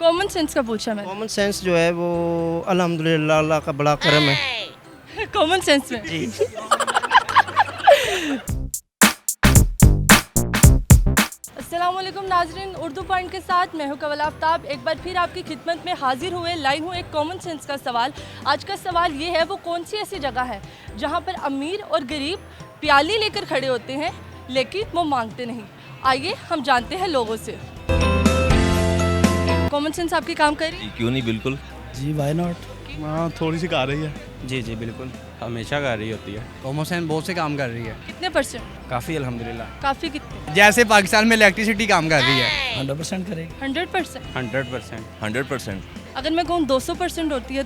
Common sense का पूछा मैंने। कॉमन सेंस जो है वो अल्हम्दुलिल्लाह अल्लाह का बड़ा करम है। कॉमन सेंस में जी। अस्सलामुअलैकुम नाजरीन, उर्दू पॉइंट के साथ मैं हूं कवल आफ्ताब। एक बार फिर आपकी खिदमत में हाजिर हुए लाई हूं एक कॉमन सेंस का सवाल। आज का सवाल ये है, वो कौन सी ऐसी जगह है जहां पर अमीर और गरीब प्याली लेकर खड़े होते हैं लेकिन वो मांगते नहीं। आइए हम जानते हैं लोगों से। कॉमन सेंस आपकी काम कर रही है? क्यों नहीं, बिल्कुल। जी वाई नॉट। हाँ, थोड़ी सी कर रही है। जी जी बिल्कुल, हमेशा कर रही होती है। कॉमन सेंस बहुत से काम कर रही है। कितने परसेंट? काफ़ी अल्हम्दुलिल्लाह। काफ़ी कितने? जैसे पाकिस्तान में इलेक्ट्रिसिटी काम कर रही है। 100% करेगी। 100%? 100%। 100%। अगर मैं कहूँ 200% होती है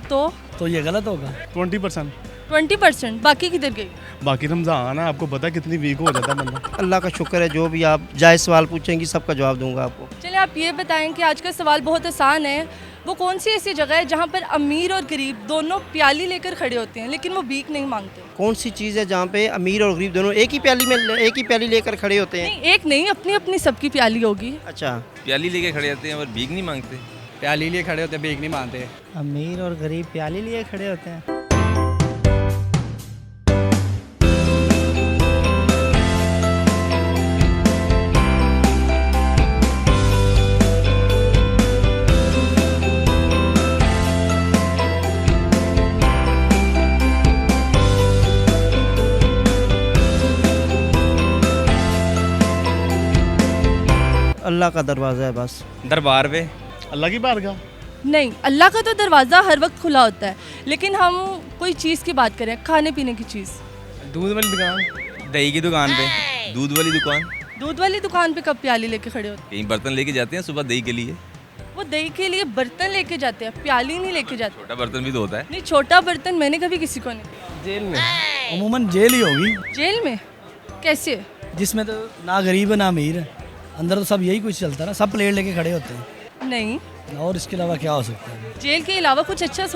तो ये गलत होगा। 20%। 20%? बाकी किधर गई? बाकी रमजान है, आपको पता है कितनी वीक हो जाता है बंदा। अल्लाह का शुक्र है, जो भी आप जायज़ सवाल पूछेंगी सबका जवाब दूंगा आपको। चलिए आप ये बताएं कि आज का सवाल बहुत आसान है। वो कौन सी ऐसी जगह है जहाँ पर अमीर और गरीब दोनों प्याली लेकर खड़े होते हैं लेकिन वो भीख नहीं मांगते? कौन सी चीज़ है जहाँ पे अमीर और गरीब दोनों एक ही प्याली लेकर खड़े होते हैं? नहीं, एक नहीं, अपनी अपनी सबकी प्याली होगी। अच्छा, प्याली लेके खड़े रहते हैं और भीख नहीं मांगते। प्याली लिए खड़े होते हैं, भीख नहीं मांगते। अमीर और गरीब प्याली लिए खड़े होते हैं। अल्लाह का दरवाज़ा है बस। दरबार पे। अल्लाह की बारगाह। नहीं, अल्लाह का तो दरवाज़ा हर वक्त खुला होता है, लेकिन हम कोई चीज़ की बात करें, खाने पीने की चीज़। दूध वाली दुकान। दही की दुकान पे। दूध वाली दुकान। दूध वाली दुकान पे कब प्याली लेके खड़े होते कहीं बर्तन लेके जाते हैं सुबह दही के लिए। हैं? वो दही के लिए बर्तन लेके जाते हैं, प्याली नहीं लेके जाते। छोटा बर्तन भी तो होता है। नहीं, छोटा बर्तन मैंने कभी किसी को नहीं। जेल में। अमूमन जेल ही होगी, जेल में? कैसे? जिसमें तो ना गरीब है ना अमीर है। अंदर तो सब यही कुछ चलता है ना, सब प्लेट लेके खड़े होते हैं। नहीं, और इसके अलावा क्या हो सकता है? जेल के अलावा कुछ अच्छा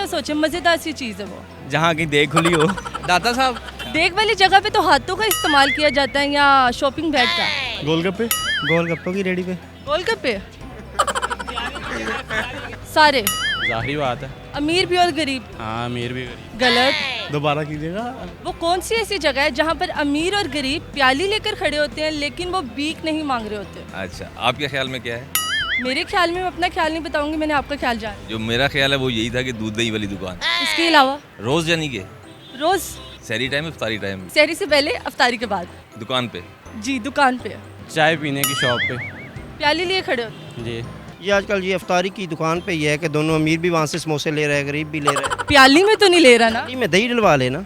सोचे, मज़ेदार सी चीज़ है वो। जहाँ की देख खुली हो। दाता साहब। देख वाली जगह पे तो हाथों का इस्तेमाल किया जाता है या शॉपिंग बैग का? गोलगप्पे। गोलगप्पों की रेडी पे। गोलगप्पे? सारे जाहिर बात है। अमीर भी और गरीब? हाँ, अमीर भी गरीब। गलत। दोबारा कीजिएगा। वो कौन सी ऐसी जगह है जहाँ पर अमीर और गरीब प्याली लेकर खड़े होते हैं लेकिन वो भीख नहीं मांग रहे होते? अच्छा, आपके ख्याल में क्या है? मेरे ख्याल में, मैं अपना ख्याल नहीं बताऊंगी, मैंने आपका ख्याल जाना। जो मेरा ख्याल है वो यही था कि दूध दही वाली दुकान। इसके अलावा? रोज यानी कि रोज? सहरी टाइम, इफ्तारी टाइम, सहरी से पहले, अफ्तारी के बाद। दुकान पे। जी, दुकान पे चाय पीने की शॉप पे। प्याली लिए खड़े होते हैं। जी। ये आजकल ये अफ्तारी की दुकान पे ये है कि दोनों अमीर भी वहाँ से समोसे ले रहे हैं, गरीब भी ले रहे हैं। प्याली में तो नहीं ले रहा ना? प्याली में दही डलवा लेना।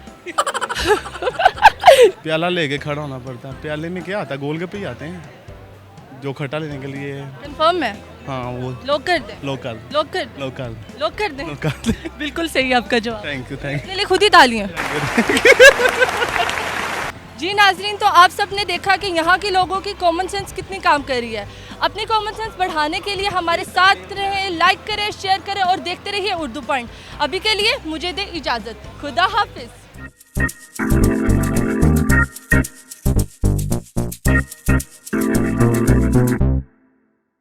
प्याला लेके खड़ा होना पड़ता है। प्याले में क्या आता है? गोलगप्पे ही आते हैं जो खट्टा लेने के लिए। कंफर्म है? हाँ, वो लोग कर दें? लोकल। लोग कर लोकल। लोग कर दें? लोकल। बिल्कुल सही आपका जवाब। थैंक यू, थैंक चलिए खुद ही तालियां। जी नाजरीन, तो आप सब ने देखा कि यहाँ के लोगों की कॉमन सेंस कितनी काम कर रही है। अपनी कॉमन सेंस बढ़ाने के लिए हमारे साथ रहें, लाइक करें, शेयर करें और देखते रहिए उर्दू पॉइंट। अभी के लिए मुझे दे इजाज़त। खुदा हाफिज़।